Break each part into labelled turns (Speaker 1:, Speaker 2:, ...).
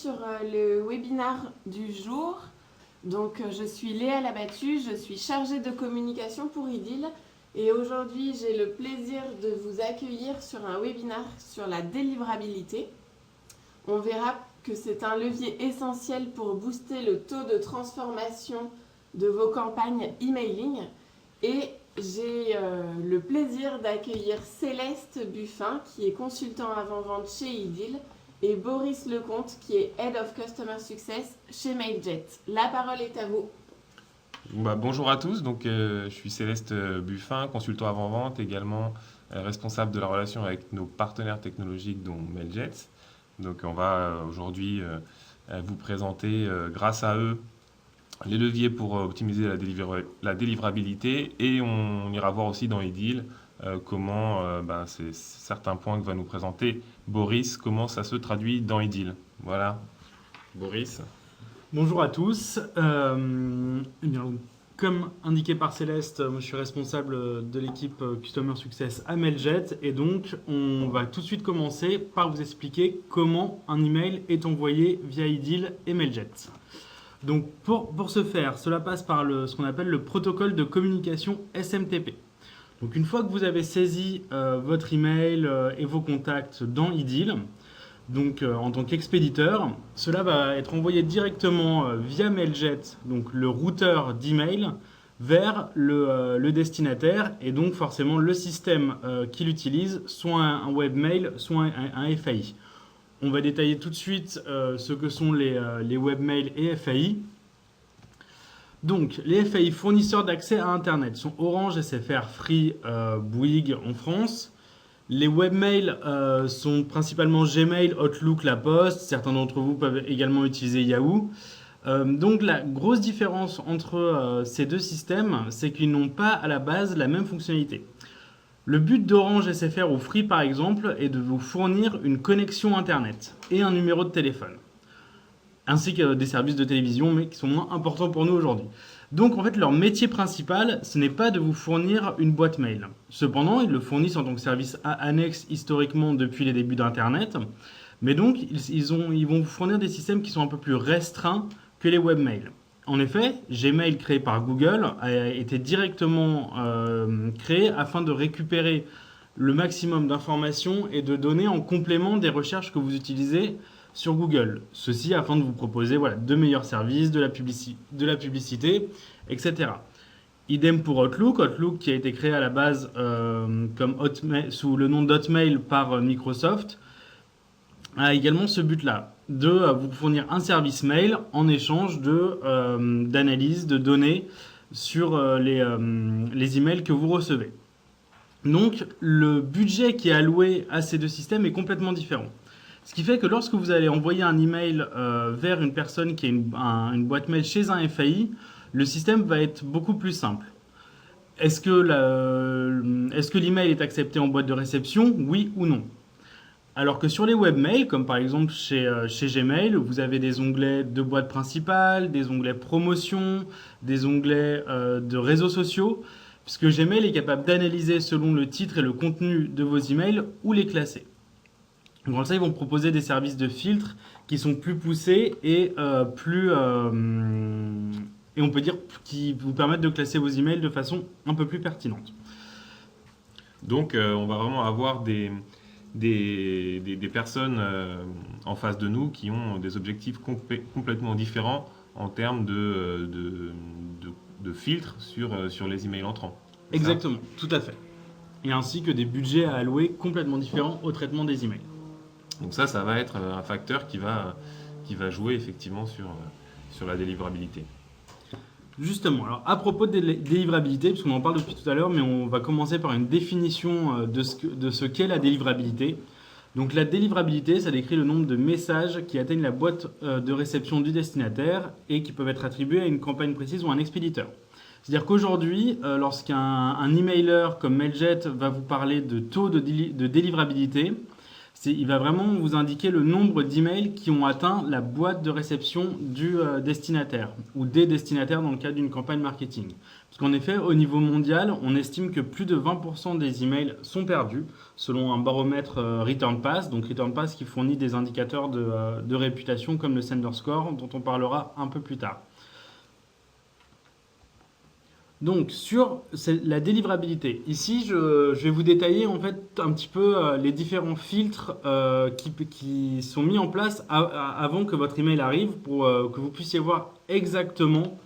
Speaker 1: sur le webinaire du jour. Donc, je suis Léa Labattu, je suis chargée de communication pour IDIL et aujourd'hui j'ai le plaisir de vous accueillir sur un webinaire sur la délivrabilité. On verra que c'est un levier essentiel pour booster le taux de transformation de vos campagnes emailing et j'ai le plaisir d'accueillir Céleste Buffin qui est consultant avant-vente chez IDIL et Boris Lecomte qui est Head of Customer Success chez Mailjet. La parole est à vous.
Speaker 2: Bonjour à tous, je suis Céleste Buffin, consultant avant-vente, également responsable de la relation avec nos partenaires technologiques dont Mailjet. Donc on va aujourd'hui vous présenter grâce à eux les leviers pour optimiser la délivrabilité et on ira voir aussi dans IDIL comment c'est certains points que va nous présenter Boris, comment ça se traduit dans IDIL. Voilà, Boris.
Speaker 3: Bonjour à tous. Comme indiqué par Céleste, moi, je suis responsable de l'équipe Customer Success à Mailjet et donc on va tout de suite commencer par vous expliquer comment un email est envoyé via IDIL et Mailjet. Donc pour ce faire, cela passe par ce qu'on appelle le protocole de communication SMTP. Donc une fois que vous avez saisi votre email et vos contacts dans IDIL, donc en tant qu'expéditeur, cela va être envoyé directement via Mailjet, donc le routeur d'email, vers le destinataire et donc forcément le système qu'il utilise, soit un webmail, soit un FAI. On va détailler tout de suite ce que sont les webmails et FAI. Donc, les FAI fournisseurs d'accès à Internet sont Orange, SFR, Free, Bouygues en France. Les webmails sont principalement Gmail, Outlook, La Poste. Certains d'entre vous peuvent également utiliser Yahoo. Donc, la grosse différence entre ces deux systèmes, c'est qu'ils n'ont pas à la base la même fonctionnalité. Le but d'Orange, SFR ou Free par exemple est de vous fournir une connexion Internet et un numéro de téléphone, ainsi que des services de télévision mais qui sont moins importants pour nous aujourd'hui. Donc en fait leur métier principal ce n'est pas de vous fournir une boîte mail. Cependant ils le fournissent en tant que service annexe historiquement depuis les débuts d'Internet, mais donc ils vont vous fournir des systèmes qui sont un peu plus restreints que les webmails. En effet, Gmail créé par Google a été directement créé afin de récupérer le maximum d'informations et de données en complément des recherches que vous utilisez sur Google. Ceci afin de vous proposer de meilleurs services, de la publicité, etc. Idem pour Outlook. Outlook qui a été créé à la base comme Hotmail, sous le nom d'Hotmail par Microsoft, a également ce but-là, de vous fournir un service mail en échange d'analyse de données sur les emails que vous recevez. Donc, le budget qui est alloué à ces deux systèmes est complètement différent. Ce qui fait que lorsque vous allez envoyer un email vers une personne qui a une boîte mail chez un FAI, le système va être beaucoup plus simple. Est-ce que l'email est accepté en boîte de réception? Oui ou non? Alors que sur les webmails, comme par exemple chez Gmail, vous avez des onglets de boîte principale, des onglets promotion, des onglets de réseaux sociaux, puisque Gmail est capable d'analyser selon le titre et le contenu de vos emails ou les classer. Donc comme ça, ils vont proposer des services de filtre qui sont plus poussés et on peut dire qui vous permettent de classer vos emails de façon un peu plus pertinente.
Speaker 2: Donc on va vraiment avoir des personnes en face de nous qui ont des objectifs complètement différents en termes de filtres sur les emails entrants.
Speaker 3: Exactement, tout à fait. Et ainsi que des budgets à allouer complètement différents au traitement des emails.
Speaker 2: Donc ça va être un facteur qui va jouer effectivement sur la délivrabilité.
Speaker 3: Justement, alors à propos de délivrabilité, puisqu'on en parle depuis tout à l'heure, mais on va commencer par une définition de ce qu'est la délivrabilité. Donc la délivrabilité, ça décrit le nombre de messages qui atteignent la boîte de réception du destinataire et qui peuvent être attribués à une campagne précise ou à un expéditeur. C'est-à-dire qu'aujourd'hui, lorsqu'un emailer comme Mailjet va vous parler de taux de délivrabilité, Il va vraiment vous indiquer le nombre d'emails qui ont atteint la boîte de réception du destinataire ou des destinataires dans le cadre d'une campagne marketing. Parce qu'en effet, au niveau mondial, on estime que plus de 20% des emails sont perdus selon un baromètre Return Pass. Donc Return Pass qui fournit des indicateurs de réputation comme le Sender Score dont on parlera un peu plus tard. Donc sur la délivrabilité, ici je vais vous détailler en fait un petit peu les différents filtres qui sont mis en place avant que votre email arrive pour que vous puissiez voir exactement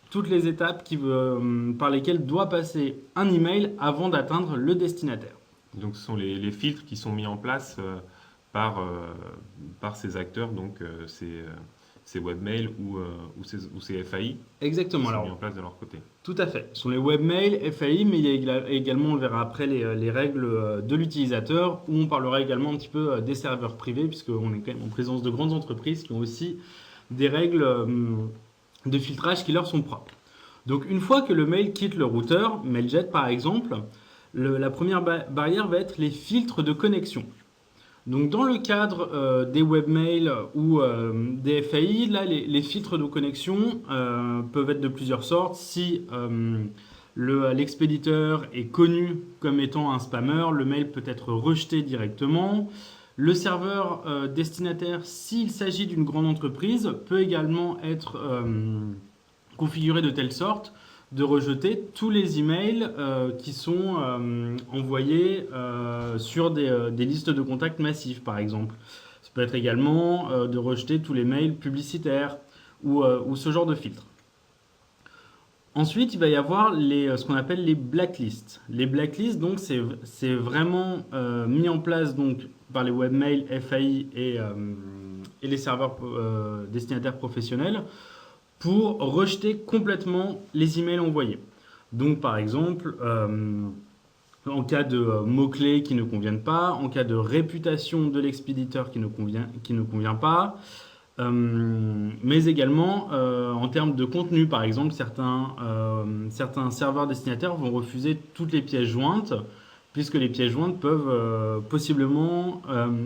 Speaker 3: toutes les étapes par lesquelles doit passer un email avant d'atteindre le destinataire.
Speaker 2: Donc, ce sont les filtres qui sont mis en place par ces acteurs, donc ces webmails ou ces FAI
Speaker 3: Exactement.
Speaker 2: qui sont
Speaker 3: Alors,
Speaker 2: mis en place de leur côté.
Speaker 3: tout à fait. Ce sont les webmails, FAI, mais il y a également, on le verra après, les règles de l'utilisateur, où on parlera également un petit peu des serveurs privés, puisqu'on est quand même en présence de grandes entreprises qui ont aussi des règles de filtrage qui leur sont propres. Donc une fois que le mail quitte le routeur, Mailjet par exemple, la première barrière va être les filtres de connexion. Donc dans le cadre des webmails ou des FAI, là, les filtres de connexion peuvent être de plusieurs sortes. Si l'expéditeur est connu comme étant un spammer, le mail peut être rejeté directement. Le serveur destinataire, s'il s'agit d'une grande entreprise, peut également être configuré de telle sorte de rejeter tous les emails qui sont envoyés sur des listes de contacts massifs, par exemple. Ça peut être également de rejeter tous les mails publicitaires ou ce genre de filtre. Ensuite, il va y avoir ce qu'on appelle les blacklists. Les blacklists, donc, c'est vraiment mis en place donc, par les webmails FAI et les serveurs destinataires professionnels pour rejeter complètement les emails envoyés. Donc, par exemple, en cas de mots-clés qui ne conviennent pas, en cas de réputation de l'expéditeur qui ne convient pas, mais également en termes de contenu. Par exemple, certains serveurs destinataires vont refuser toutes les pièces jointes, puisque les pièces jointes peuvent possiblement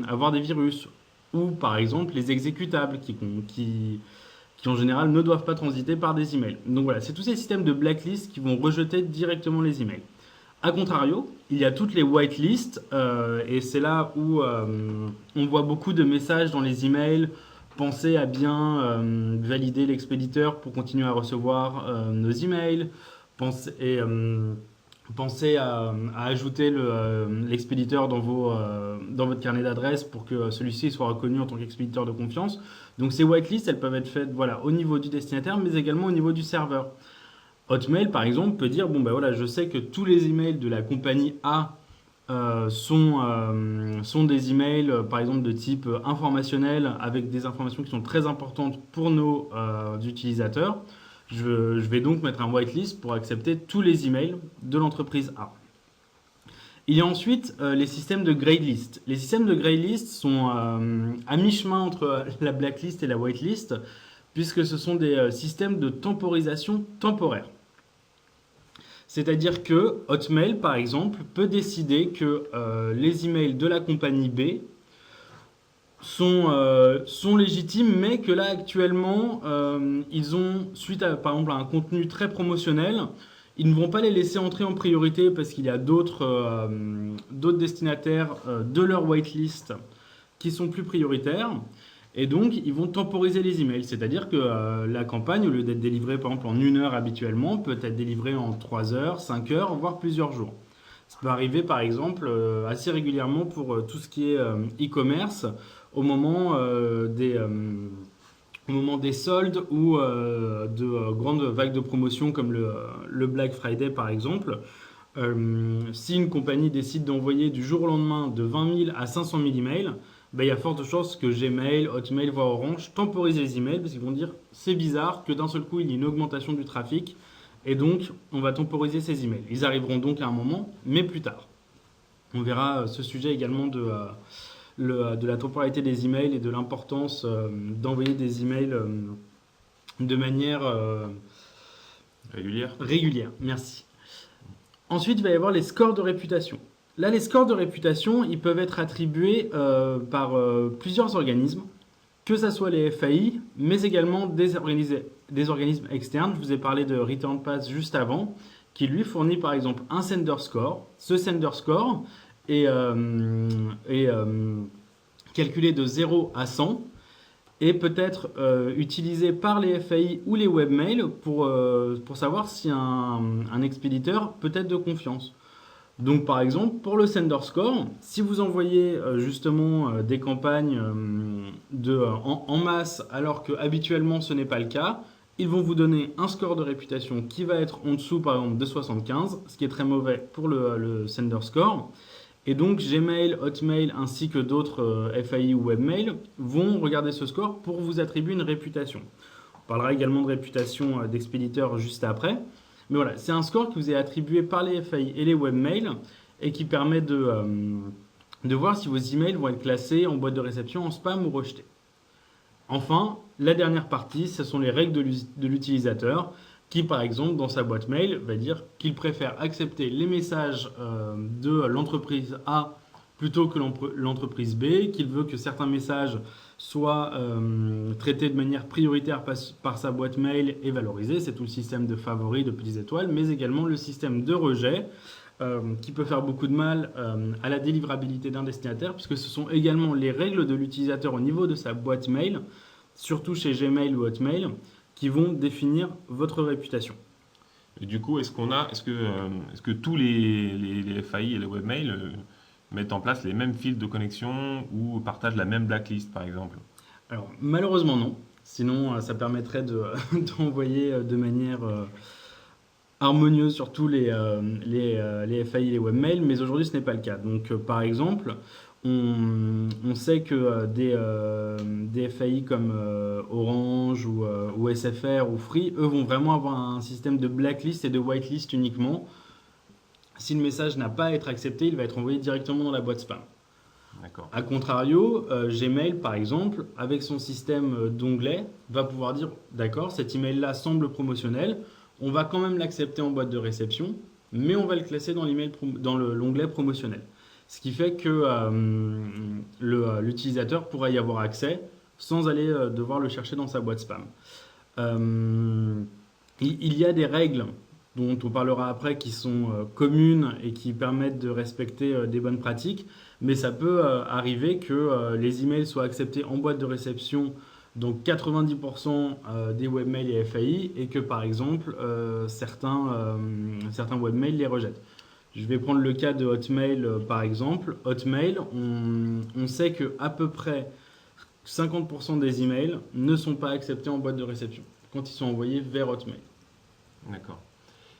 Speaker 3: avoir des virus, ou par exemple les exécutables qui en général ne doivent pas transiter par des emails. Donc voilà, c'est tous ces systèmes de blacklist qui vont rejeter directement les emails. A contrario, il y a toutes les whitelists, et c'est là où on voit beaucoup de messages dans les emails. Pensez à bien valider l'expéditeur pour continuer à recevoir nos emails. Pensez à ajouter l'expéditeur dans votre carnet d'adresses pour que celui-ci soit reconnu en tant qu'expéditeur de confiance. Donc ces whitelists, elles peuvent être faites au niveau du destinataire, mais également au niveau du serveur. Hotmail, par exemple, peut dire, je sais que tous les emails de la compagnie A sont des emails, par exemple, de type informationnel, avec des informations qui sont très importantes pour nos utilisateurs. Je vais donc mettre un whitelist pour accepter tous les emails de l'entreprise A. Il y a ensuite les systèmes de grade list. Les systèmes de grade list sont à mi-chemin entre la blacklist et la whitelist, puisque ce sont des systèmes de temporisation temporaire. C'est-à-dire que Hotmail, par exemple, peut décider que les emails de la compagnie B sont légitimes, mais que là, actuellement, ils ont, suite à, par exemple, à un contenu très promotionnel, ils ne vont pas les laisser entrer en priorité parce qu'il y a d'autres destinataires de leur whitelist qui sont plus prioritaires. Et donc, ils vont temporiser les emails. C'est-à-dire que la campagne, au lieu d'être délivrée par exemple en 1 heure habituellement, peut être délivrée en 3 heures, 5 heures, voire plusieurs jours. Ça peut arriver par exemple assez régulièrement pour tout ce qui est e-commerce au moment des soldes ou de grandes vagues de promotion comme le Black Friday par exemple. Si une compagnie décide d'envoyer du jour au lendemain de 20 000 à 500 000 emails, il y a forte chance que Gmail, Hotmail, voire Orange temporisent les emails parce qu'ils vont dire c'est bizarre que d'un seul coup il y ait une augmentation du trafic et donc on va temporiser ces emails. Ils arriveront donc à un moment, mais plus tard. On verra ce sujet également de la temporalité des emails et de l'importance d'envoyer des emails de manière
Speaker 2: régulière.
Speaker 3: Régulière, merci. Ensuite, il va y avoir les scores de réputation. Là, les scores de réputation, ils peuvent être attribués par plusieurs organismes, que ce soit les FAI, mais également des organismes externes. Je vous ai parlé de Return Pass juste avant, qui lui fournit par exemple un sender score. Ce sender score est calculé de 0 à 100 et peut être utilisé par les FAI ou les webmails pour savoir si un expéditeur peut être de confiance. Donc par exemple, pour le sender score, si vous envoyez justement des campagnes en masse alors que habituellement ce n'est pas le cas, ils vont vous donner un score de réputation qui va être en dessous par exemple de 75, ce qui est très mauvais pour le sender score. Et donc Gmail, Hotmail ainsi que d'autres FAI ou webmail vont regarder ce score pour vous attribuer une réputation. On parlera également de réputation d'expéditeur juste après. Mais voilà, c'est un score qui vous est attribué par les FAI et les webmails et qui permet de voir si vos emails vont être classés en boîte de réception, en spam ou rejetés. Enfin, la dernière partie, ce sont les règles de l'utilisateur qui, par exemple, dans sa boîte mail, va dire qu'il préfère accepter les messages de l'entreprise A plutôt que l'entreprise B, qu'il veut que certains messages soient traités de manière prioritaire par sa boîte mail et valorisés. C'est tout le système de favoris, de petites étoiles, mais également le système de rejet qui peut faire beaucoup de mal à la délivrabilité d'un destinataire, puisque ce sont également les règles de l'utilisateur au niveau de sa boîte mail, surtout chez Gmail ou Hotmail, qui vont définir votre réputation.
Speaker 2: Et du coup, est-ce que tous les FAI et les webmails mettent en place les mêmes fils de connexion ou partagent la même blacklist, par exemple?
Speaker 3: Alors, malheureusement, non. Sinon, ça permettrait d'envoyer de manière harmonieuse sur tous les FAI et les webmails, mais aujourd'hui, ce n'est pas le cas. Donc, par exemple, on sait que des FAI comme Orange ou SFR ou Free, eux vont vraiment avoir un système de blacklist et de whitelist uniquement. Si le message n'a pas à être accepté, il va être envoyé directement dans la boîte spam.
Speaker 2: D'accord.
Speaker 3: A contrario, Gmail, par exemple, avec son système d'onglets, va pouvoir dire « D'accord, cet email-là semble promotionnel, on va quand même l'accepter en boîte de réception, mais on va le classer dans l'onglet promotionnel. » Ce qui fait que l'utilisateur pourra y avoir accès sans aller devoir le chercher dans sa boîte spam. Il y a des règles dont on parlera après qui sont communes et qui permettent de respecter des bonnes pratiques, mais ça peut arriver que les emails soient acceptés en boîte de réception, donc 90% des webmails et FAI, et que par exemple certains webmails les rejettent. Je vais prendre le cas de Hotmail par exemple. Hotmail, on sait qu'à peu près 50% des emails ne sont pas acceptés en boîte de réception quand ils sont envoyés vers Hotmail.
Speaker 2: D'accord.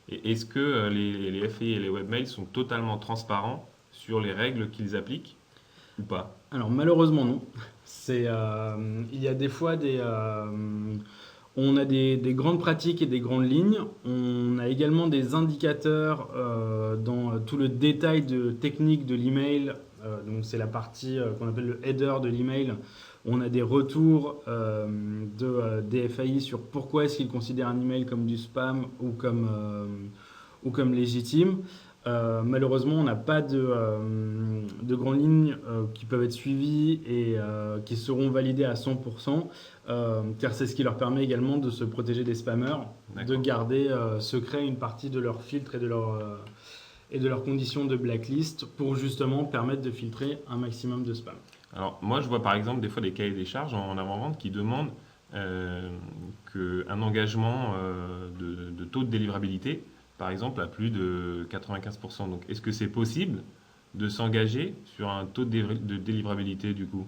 Speaker 2: Et est-ce que les FAI et les webmails sont totalement transparents sur les règles qu'ils appliquent ou pas?
Speaker 3: Alors malheureusement non. Il y a des fois on a des grandes pratiques et des grandes lignes. On a également des indicateurs dans tout le détail technique de l'email. Donc c'est la partie qu'on appelle le header de l'email. On a des retours des FAI sur pourquoi est-ce qu'ils considèrent un email comme du spam ou comme légitime. Malheureusement, on n'a pas de grandes lignes qui peuvent être suivies et qui seront validées à 100%, car c'est ce qui leur permet également de se protéger des spammers, de garder secret une partie de leurs filtres et de leurs conditions de blacklist pour justement permettre de filtrer un maximum de spam.
Speaker 2: Alors, moi, je vois par exemple des fois des cahiers des charges en avant-vente qui demandent qu'un engagement de taux de délivrabilité, par exemple, à plus de 95%. Donc, est-ce que c'est possible de s'engager sur un taux de délivrabilité du coup?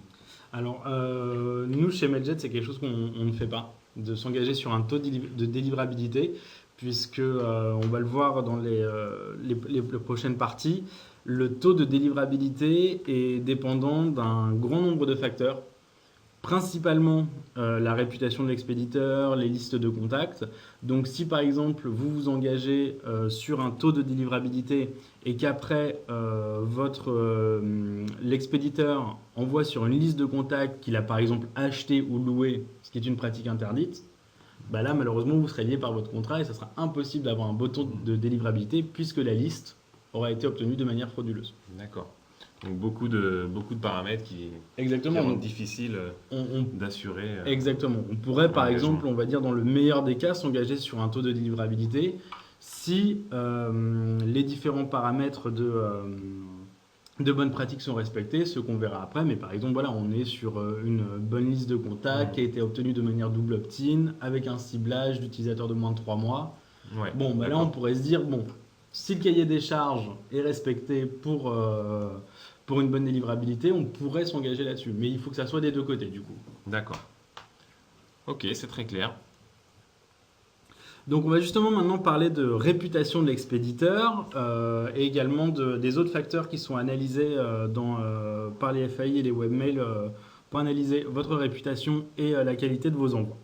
Speaker 3: Alors, nous, chez Mailjet, c'est quelque chose qu'on ne fait pas, de s'engager sur un taux de délivrabilité, puisque on va le voir dans les prochaines parties. Le taux de délivrabilité est dépendant d'un grand nombre de facteurs, principalement la réputation de l'expéditeur, les listes de contacts. Donc si par exemple vous vous engagez sur un taux de délivrabilité et qu'après l'expéditeur envoie sur une liste de contacts qu'il a par exemple acheté ou loué, ce qui est une pratique interdite, bah là malheureusement vous serez lié par votre contrat et ça sera impossible d'avoir un beau taux de délivrabilité puisque la liste aura été obtenu de manière frauduleuse.
Speaker 2: D'accord. Donc beaucoup de paramètres qui
Speaker 3: Exactement.
Speaker 2: rendent
Speaker 3: Donc,
Speaker 2: difficile
Speaker 3: on-
Speaker 2: d'assurer.
Speaker 3: exactement. On pourrait, par
Speaker 2: Engagement.
Speaker 3: exemple, on va dire dans le meilleur des cas, s'engager sur un taux de délivrabilité si les différents paramètres de bonnes pratiques sont respectés, ce qu'on verra après. Mais par exemple, voilà, on est sur une bonne liste de contacts qui a été obtenue de manière double opt-in, avec un ciblage d'utilisateurs de moins de 3 mois.
Speaker 2: Ouais,
Speaker 3: Bon, bah là, on pourrait se dire, bon, si le cahier des charges est respecté pour une bonne délivrabilité, on pourrait s'engager là-dessus. Mais il faut que ça soit des deux côtés, du coup.
Speaker 2: D'accord. Ok, c'est très clair.
Speaker 3: Donc, on va justement maintenant parler de réputation de l'expéditeur et également des autres facteurs qui sont analysés par les FAI et les webmails pour analyser votre réputation et la qualité de vos envois.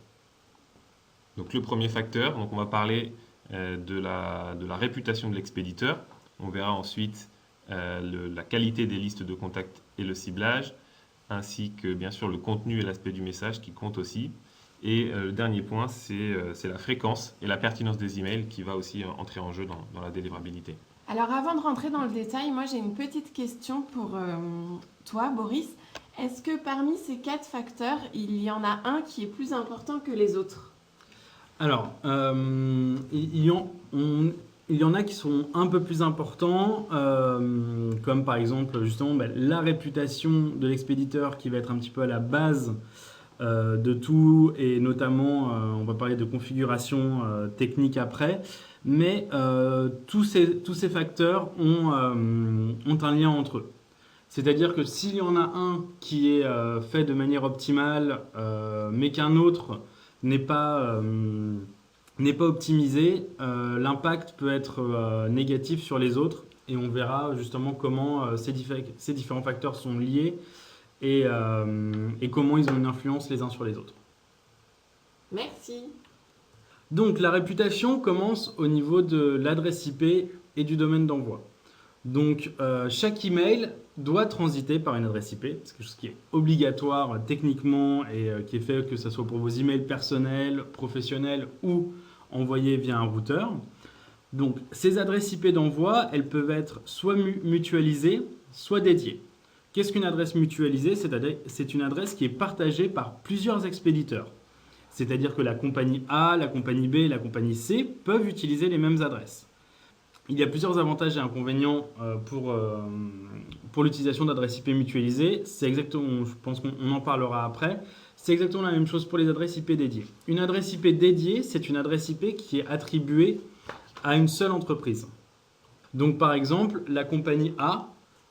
Speaker 2: Donc le premier facteur, donc on va parler de la réputation de l'expéditeur. On verra ensuite la qualité des listes de contacts et le ciblage, ainsi que bien sûr le contenu et l'aspect du message qui comptent aussi. Et le dernier point, c'est la fréquence et la pertinence des emails qui va aussi entrer en jeu dans la délivrabilité.
Speaker 1: Alors avant de rentrer dans le détail, moi j'ai une petite question pour toi, Boris. Est-ce que parmi ces 4 facteurs, il y en a un qui est plus important que les autres?
Speaker 3: Alors, il y en a qui sont un peu plus importants, comme par exemple justement la réputation de l'expéditeur qui va être un petit peu à la base de tout, et notamment on va parler de configuration technique après, mais tous ces facteurs ont un lien entre eux. C'est-à-dire que s'il y en a un qui est fait de manière optimale, mais qu'un autre n'est pas optimisé, l'impact peut être négatif sur les autres, et on verra justement comment ces différents facteurs sont liés et comment ils ont une influence les uns sur les autres.
Speaker 1: Merci.
Speaker 3: Donc la réputation commence au niveau de l'adresse IP et du domaine d'envoi. Donc chaque email doit transiter par une adresse IP, c'est quelque chose qui est obligatoire techniquement et qui est fait que ce soit pour vos emails personnels, professionnels ou envoyés via un routeur. Donc ces adresses IP d'envoi, elles peuvent être soit mutualisées, soit dédiées. Qu'est-ce qu'une adresse mutualisée? C'est une adresse qui est partagée par plusieurs expéditeurs. C'est-à-dire que la compagnie A, la compagnie B et la compagnie C peuvent utiliser les mêmes adresses. Il y a plusieurs avantages et inconvénients pour l'utilisation d'adresses IP mutualisées. C'est exactement, je pense qu'on en parlera après. C'est exactement la même chose pour les adresses IP dédiées. Une adresse IP dédiée, c'est une adresse IP qui est attribuée à une seule entreprise. Donc par exemple, la compagnie A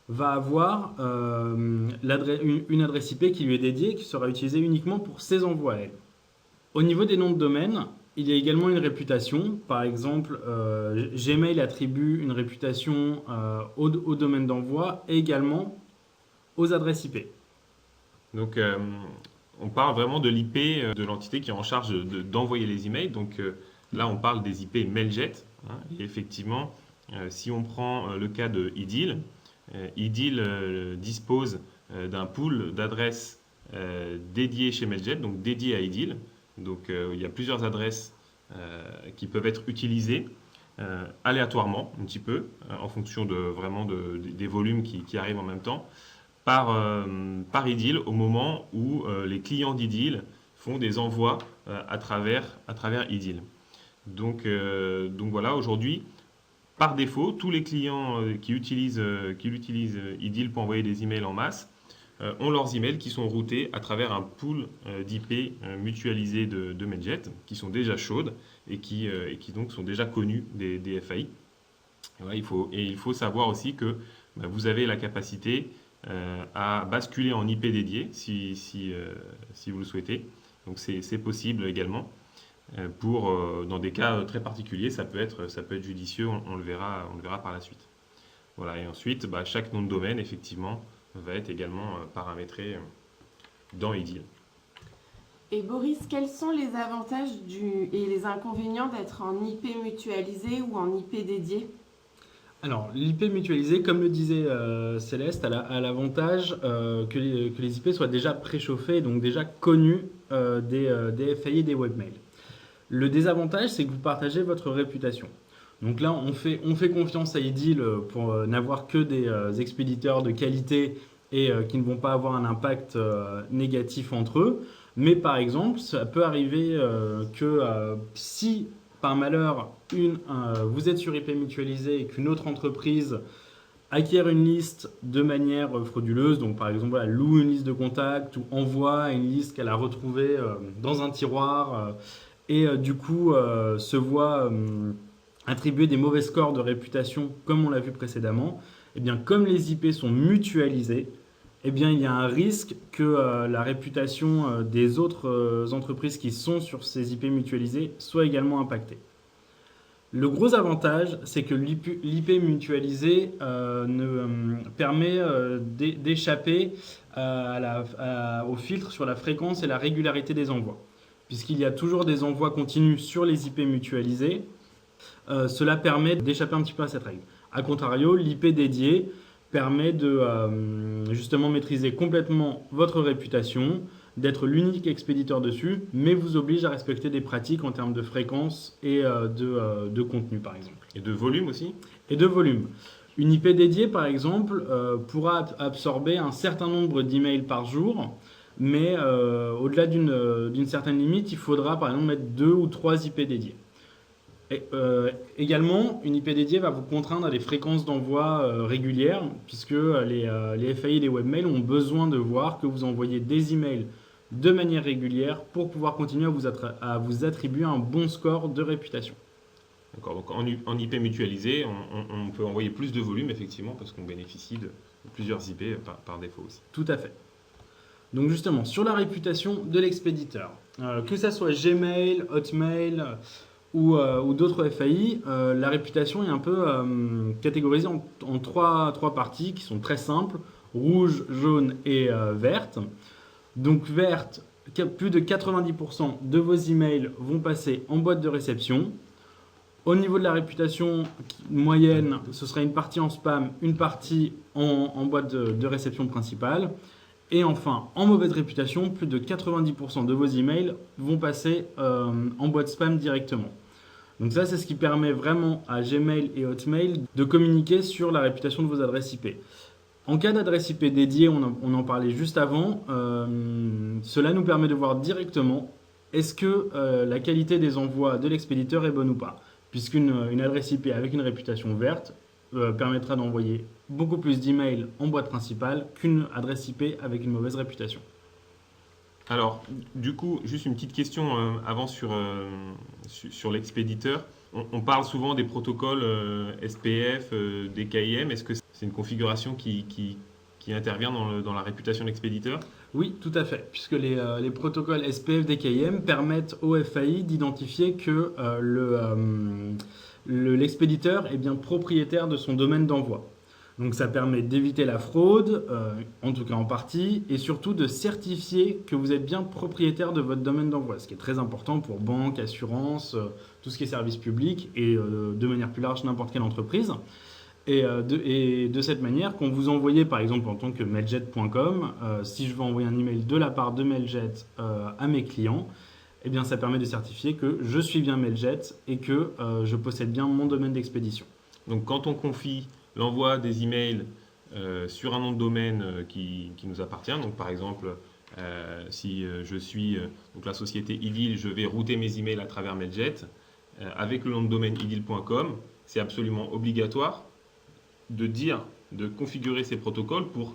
Speaker 3: va avoir une adresse IP qui lui est dédiée, qui sera utilisée uniquement pour ses envois à elle. Au niveau des noms de domaine, il y a également une réputation. Par exemple, Gmail attribue une réputation au domaine d'envoi et également aux adresses IP.
Speaker 2: Donc on parle vraiment de l'IP de l'entité qui est en charge d'envoyer les emails. Donc là, on parle des IP Mailjet. Hein, et effectivement, si on prend le cas de IDIL, IDIL dispose d'un pool d'adresses dédiées chez Mailjet, donc dédiées à IDIL. Donc il y a plusieurs adresses qui peuvent être utilisées aléatoirement, un petit peu, en fonction des volumes qui arrivent en même temps, par IDIL au moment où les clients d'IDIL font des envois à travers IDIL. Donc voilà, aujourd'hui, par défaut, tous les clients qui utilisent IDIL pour envoyer des emails en masse ont leurs emails qui sont routés à travers un pool d'IP mutualisés de Mailjet, qui sont déjà chaudes et qui donc sont déjà connues des FAI. Ouais, il faut savoir aussi que vous avez la capacité à basculer en IP dédié si vous le souhaitez. Donc c'est possible également. Dans des cas très particuliers, ça peut être judicieux, on le verra par la suite. Voilà, et ensuite, chaque nom de domaine, effectivement, va être également paramétré dans IDIL.
Speaker 1: Et Boris, quels sont les avantages et les inconvénients d'être en IP mutualisé ou en IP dédié?
Speaker 3: Alors, l'IP mutualisé, comme le disait Céleste, a l'avantage que les IP soient déjà préchauffés, donc déjà connus des FAI et des webmails. Le désavantage, c'est que vous partagez votre réputation. Donc là, on fait confiance à Idil pour n'avoir que des expéditeurs de qualité et qui ne vont pas avoir un impact négatif entre eux. Mais par exemple, ça peut arriver que si par malheur vous êtes sur IP mutualisé et qu'une autre entreprise acquiert une liste de manière frauduleuse, donc par exemple voilà, loue une liste de contacts ou envoie une liste qu'elle a retrouvée dans un tiroir et du coup se voit attribuer des mauvais scores de réputation comme on l'a vu précédemment, et bien comme les IP sont mutualisés, eh bien, il y a un risque que la réputation des autres entreprises qui sont sur ces IP mutualisées soit également impactée. Le gros avantage, c'est que l'IP mutualisé permet d'échapper au filtre sur la fréquence et la régularité des envois. Puisqu'il y a toujours des envois continus sur les IP mutualisés, cela permet d'échapper un petit peu à cette règle. A contrario, l'IP dédié permet de justement maîtriser complètement votre réputation, d'être l'unique expéditeur dessus, mais vous oblige à respecter des pratiques en termes de fréquence et de contenu, par exemple.
Speaker 2: Et de volume aussi?
Speaker 3: Et de volume. Une IP dédiée, par exemple, pourra absorber un certain nombre d'emails par jour, mais au-delà d'une certaine limite, il faudra, par exemple, mettre 2 ou 3 IP dédiés. Et, également, une IP dédiée va vous contraindre à des fréquences d'envoi régulières, puisque les FAI et les webmails ont besoin de voir que vous envoyez des emails de manière régulière pour pouvoir continuer à vous attribuer un bon score de réputation.
Speaker 2: D'accord, donc en IP mutualisé, on peut envoyer plus de volume, effectivement, parce qu'on bénéficie de plusieurs IP par défaut aussi.
Speaker 3: Tout à fait. Donc justement, sur la réputation de l'expéditeur, que ça soit Gmail, Hotmail ou d'autres FAI, la réputation est un peu catégorisée en trois parties qui sont très simples, rouge, jaune et verte. Donc verte, plus de 90% de vos emails vont passer en boîte de réception. Au niveau de la réputation moyenne, ce sera une partie en spam, une partie en boîte de réception principale. Et enfin, en mauvaise réputation, plus de 90% de vos emails vont passer en boîte spam directement. Donc ça, c'est ce qui permet vraiment à Gmail et Hotmail de communiquer sur la réputation de vos adresses IP. En cas d'adresse IP dédiée, on en parlait juste avant, cela nous permet de voir directement est-ce que la qualité des envois de l'expéditeur est bonne ou pas. Puisqu'une adresse IP avec une réputation verte permettra d'envoyer beaucoup plus d'emails en boîte principale qu'une adresse IP avec une mauvaise réputation.
Speaker 2: Alors, du coup, juste une petite question avant sur l'expéditeur. On parle souvent des protocoles SPF, DKIM. Est-ce que c'est une configuration qui intervient dans la réputation de l'expéditeur?
Speaker 3: Oui, tout à fait, puisque les protocoles SPF DKIM permettent au FAI d'identifier que l'expéditeur est bien propriétaire de son domaine d'envoi. Donc ça permet d'éviter la fraude, en tout cas en partie, et surtout de certifier que vous êtes bien propriétaire de votre domaine d'envoi, ce qui est très important pour banque, assurance, tout ce qui est service public et de manière plus large n'importe quelle entreprise. Et de cette manière, quand vous envoyez par exemple en tant que mailjet.com, si je veux envoyer un email de la part de Mailjet à mes clients, eh bien ça permet de certifier que je suis bien Mailjet et que je possède bien mon domaine d'expédition.
Speaker 2: Donc quand on confie l'envoi des emails sur un nom de domaine qui nous appartient, donc par exemple si je suis donc la société Idil, je vais router mes emails à travers Mailjet avec le nom de domaine idil.com, c'est absolument obligatoire de configurer ces protocoles pour,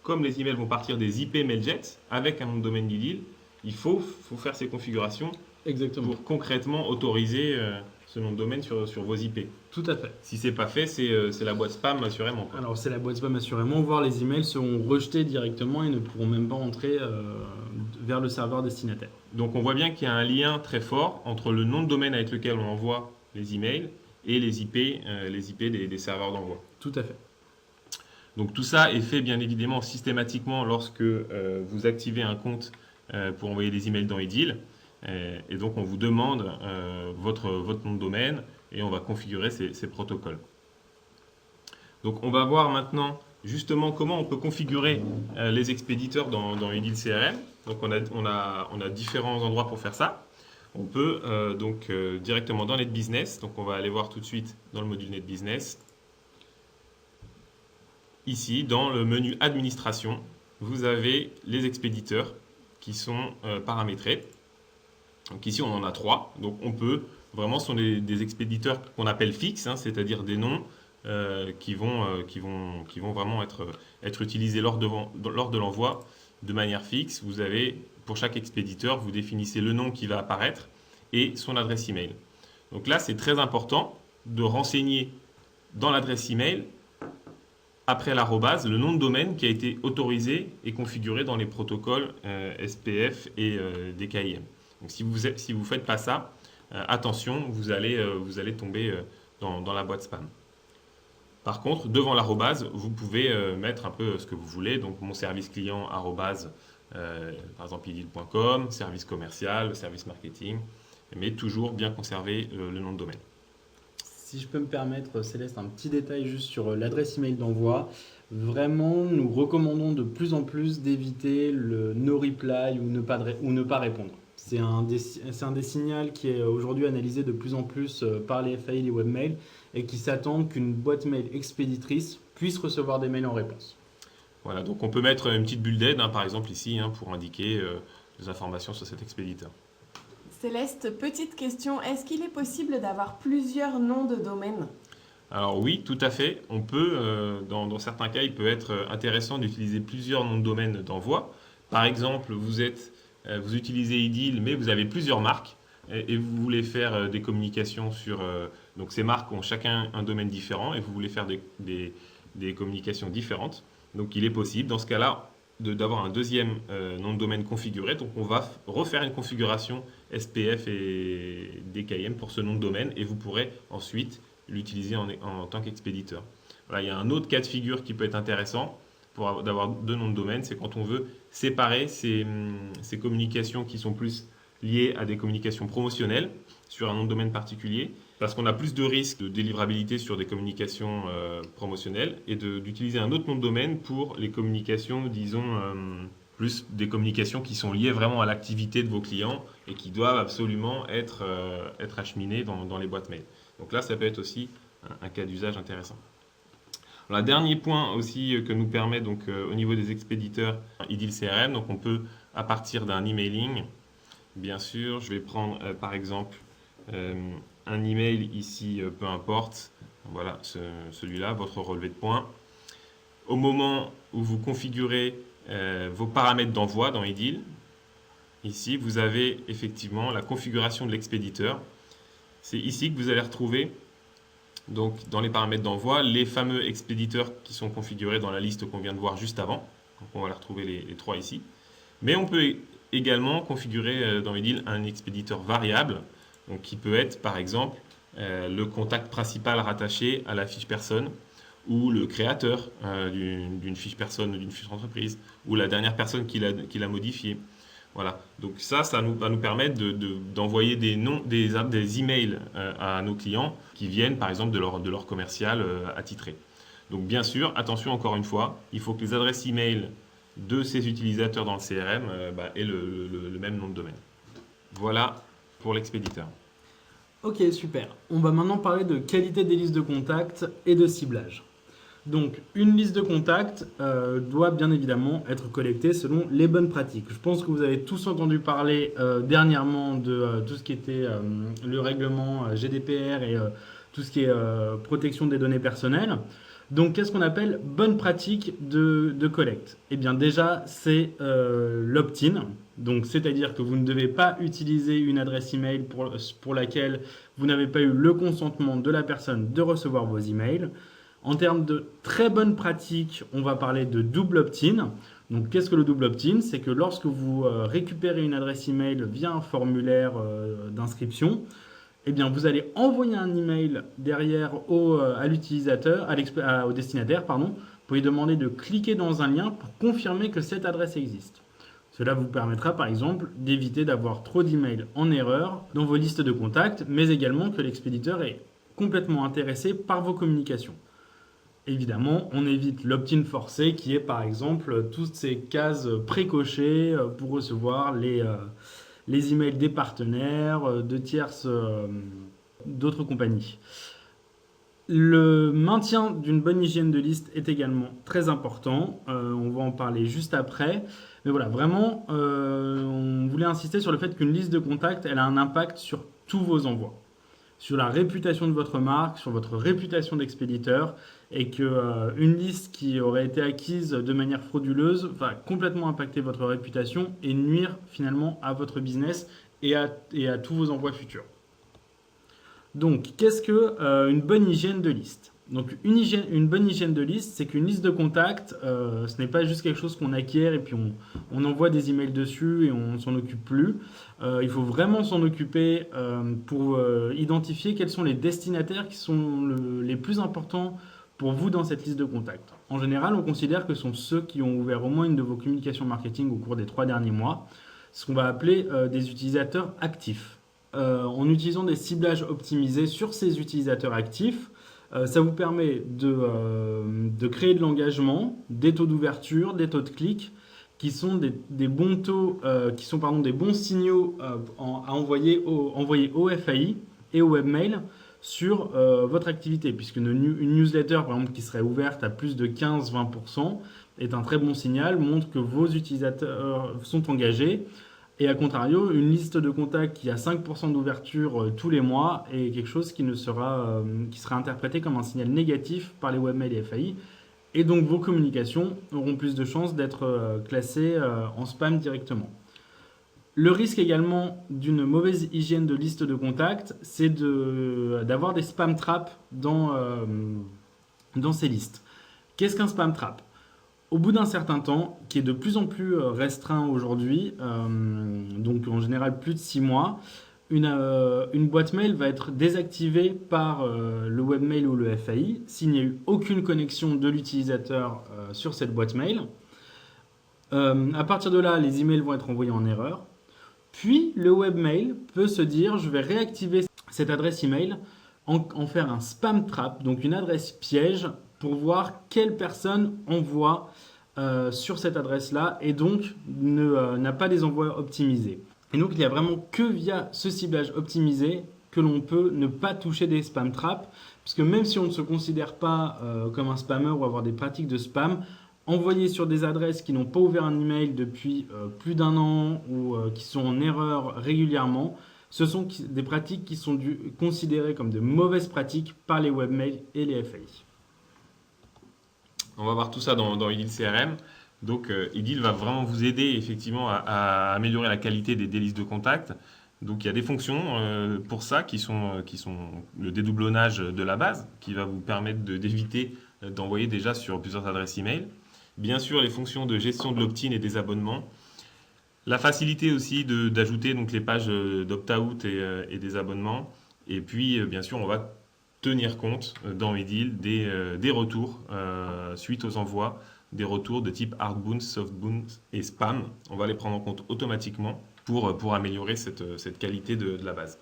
Speaker 2: comme les emails vont partir des IP Mailjet avec un nom de domaine Idil, il faut faire ces configurations.
Speaker 3: Exactement.
Speaker 2: Pour concrètement autoriser ce nom de domaine sur vos IP.
Speaker 3: Tout à fait.
Speaker 2: Si c'est pas fait, c'est la boîte spam assurément.
Speaker 3: Alors c'est la boîte spam assurément, voire les emails seront rejetés directement et ne pourront même pas entrer vers le serveur destinataire.
Speaker 2: Donc on voit bien qu'il y a un lien très fort entre le nom de domaine avec lequel on envoie les emails et les IP des serveurs d'envoi.
Speaker 3: Tout à fait.
Speaker 2: Donc tout ça est fait bien évidemment systématiquement lorsque vous activez un compte pour envoyer des emails dans Idil. Et donc on vous demande votre nom de domaine et on va configurer ces protocoles. Donc on va voir maintenant justement comment on peut configurer les expéditeurs dans Idil CRM. Donc on a différents endroits pour faire ça. on peut directement dans Net Business, donc on va aller voir tout de suite dans le module Net Business. Ici, dans le menu Administration, vous avez les expéditeurs qui sont paramétrés. Donc ici, on en a 3. Donc on peut, vraiment, ce sont des expéditeurs qu'on appelle fixes, hein, c'est-à-dire des noms qui vont vraiment être utilisés lors de l'envoi de manière fixe. Vous avez, pour chaque expéditeur, vous définissez le nom qui va apparaître et son adresse email. Donc là, c'est très important de renseigner dans l'adresse email, après l'arrobase, le nom de domaine qui a été autorisé et configuré dans les protocoles SPF et DKIM. Donc si vous faites pas ça, attention, vous allez tomber dans la boîte spam. Par contre, devant l'arrobase, vous pouvez mettre un peu ce que vous voulez. Donc mon service client arrobase, par exemple idil.com, service commercial, service marketing, mais toujours bien conserver le nom de domaine.
Speaker 3: Si je peux me permettre, Céleste, un petit détail juste sur l'adresse email d'envoi. Vraiment, nous recommandons de plus en plus d'éviter le no reply ou ne pas répondre. C'est un des signaux qui est aujourd'hui analysé de plus en plus par les FAI et les webmails et qui s'attendent qu'une boîte mail expéditrice puisse recevoir des mails en réponse.
Speaker 2: Voilà, donc on peut mettre une petite bulle d'aide, hein, par exemple ici, hein, pour indiquer des informations sur cet expéditeur.
Speaker 1: Céleste, petite question, est-ce qu'il est possible d'avoir plusieurs noms de domaine?
Speaker 2: Alors oui, tout à fait. On peut, dans certains cas, il peut être intéressant d'utiliser plusieurs noms de domaine d'envoi. Par exemple, vous utilisez IDIL, mais vous avez plusieurs marques et vous voulez faire des communications sur... donc ces marques ont chacun un domaine différent et vous voulez faire des communications différentes. Donc il est possible, dans ce cas-là, d'avoir un deuxième nom de domaine configuré. Donc on va refaire une configuration SPF et DKIM pour ce nom de domaine et vous pourrez ensuite l'utiliser en tant qu'expéditeur. Voilà, il y a un autre cas de figure qui peut être intéressant d'avoir deux noms de domaine, c'est quand on veut séparer ces communications qui sont plus liées à des communications promotionnelles sur un nom de domaine particulier, parce qu'on a plus de risques de délivrabilité sur des communications promotionnelles et d'utiliser un autre nom de domaine pour les communications, disons, plus des communications qui sont liées vraiment à l'activité de vos clients et qui doivent absolument être acheminées dans les boîtes mail. Donc là, ça peut être aussi un cas d'usage intéressant. Alors, dernier point aussi que nous permet donc, au niveau des expéditeurs IDIL CRM, donc on peut, à partir d'un emailing, bien sûr, je vais prendre par exemple un email ici, peu importe, voilà celui-là, votre relevé de points. Au moment où vous configurez vos paramètres d'envoi dans IDIL, ici vous avez effectivement la configuration de l'expéditeur. C'est ici que vous allez retrouver, donc, dans les paramètres d'envoi, les fameux expéditeurs qui sont configurés dans la liste qu'on vient de voir juste avant. Donc, on va les retrouver les 3 ici. Mais on peut également configurer dans IDIL un expéditeur variable, donc, qui peut être par exemple le contact principal rattaché à la fiche personne, ou le créateur d'une fiche personne ou d'une fiche entreprise, ou la dernière personne qui l'a modifiée. Voilà, donc ça va nous permettre d'envoyer des emails à nos clients qui viennent par exemple de leur commercial attitré. Donc bien sûr, attention encore une fois, il faut que les adresses email de ces utilisateurs dans le CRM aient le même nom de domaine. Voilà pour l'expéditeur.
Speaker 3: Ok, super. On va maintenant parler de qualité des listes de contacts et de ciblage. Donc, une liste de contacts doit bien évidemment être collectée selon les bonnes pratiques. Je pense que vous avez tous entendu parler dernièrement de tout ce qui était le règlement GDPR et tout ce qui est protection des données personnelles. Donc, qu'est-ce qu'on appelle bonne pratique de collecte? Eh bien, déjà, c'est l'opt-in. Donc, c'est-à-dire que vous ne devez pas utiliser une adresse email pour laquelle vous n'avez pas eu le consentement de la personne de recevoir vos emails. En termes de très bonnes pratiques, on va parler de double opt-in. Donc, qu'est-ce que le double opt-in? C'est que lorsque vous récupérez une adresse email via un formulaire d'inscription, eh bien, vous allez envoyer un email derrière à l'utilisateur, au destinataire, pour lui demander de cliquer dans un lien pour confirmer que cette adresse existe. Cela vous permettra par exemple d'éviter d'avoir trop d'emails en erreur dans vos listes de contacts, mais également que l'expéditeur est complètement intéressé par vos communications. Évidemment, on évite l'opt-in forcé qui est par exemple toutes ces cases précochées pour recevoir les emails des partenaires, de tierces, d'autres compagnies. Le maintien d'une bonne hygiène de liste est également très important. On va en parler juste après. Mais voilà, vraiment, on voulait insister sur le fait qu'une liste de contacts, elle a un impact sur tous vos envois, sur la réputation de votre marque, sur votre réputation d'expéditeur, et qu'une liste qui aurait été acquise de manière frauduleuse va complètement impacter votre réputation et nuire finalement à votre business et à tous vos envois futurs. Donc, qu'est-ce qu'une bonne hygiène de liste? Donc, une bonne hygiène de liste, c'est qu'une liste de contacts, ce n'est pas juste quelque chose qu'on acquiert et puis on envoie des emails dessus et on ne s'en occupe plus. Il faut vraiment s'en occuper pour identifier quels sont les destinataires qui sont les plus importants pour vous dans cette liste de contacts. En général, on considère que ce sont ceux qui ont ouvert au moins une de vos communications marketing au cours des 3 derniers mois, ce qu'on va appeler des utilisateurs actifs. En utilisant des ciblages optimisés sur ces utilisateurs actifs, ça vous permet de créer de l'engagement, des taux d'ouverture, des taux de clics qui sont des bons taux, des bons signaux à envoyer au FAI et au webmail sur votre activité, puisque une newsletter par exemple qui serait ouverte à plus de 15-20% est un très bon signal, montre que vos utilisateurs sont engagés. Et à contrario, une liste de contacts qui a 5% d'ouverture tous les mois est quelque chose qui sera interprété comme un signal négatif par les webmails et FAI. Et donc vos communications auront plus de chances d'être classées en spam directement. Le risque également d'une mauvaise hygiène de liste de contacts, c'est d'avoir des spam traps dans ces listes. Qu'est-ce qu'un spam trap ? Au bout d'un certain temps, qui est de plus en plus restreint aujourd'hui, donc en général plus de 6 mois, une boîte mail va être désactivée par le webmail ou le FAI s'il n'y a eu aucune connexion de l'utilisateur sur cette boîte mail. À partir de là, les emails vont être envoyés en erreur. Puis le webmail peut se dire je vais réactiver cette adresse email, en faire un spam trap, donc une adresse piège, pour voir quelle personne envoie sur cette adresse-là et donc n'a pas des envois optimisés. Et donc il n'y a vraiment que via ce ciblage optimisé que l'on peut ne pas toucher des spam traps, puisque même si on ne se considère pas comme un spammer ou avoir des pratiques de spam, envoyer sur des adresses qui n'ont pas ouvert un email depuis plus d'1 an ou qui sont en erreur régulièrement, ce sont des pratiques qui sont considérées comme de mauvaises pratiques par les webmails et les FAI.
Speaker 2: On va voir tout ça dans Idil CRM. Donc, Idil va vraiment vous aider effectivement à améliorer la qualité des listes de contacts. Donc, il y a des fonctions pour ça qui sont le dédoublonnage de la base, qui va vous permettre d'éviter d'envoyer déjà sur plusieurs adresses email. Bien sûr, les fonctions de gestion de l'opt-in et des abonnements. La facilité aussi d'ajouter donc les pages d'opt-out et des abonnements. Et puis, bien sûr, on va tenir compte dans Idil des retours suite aux envois, des retours de type hardbound, softbound et spam. On va les prendre en compte automatiquement pour améliorer cette qualité de la base.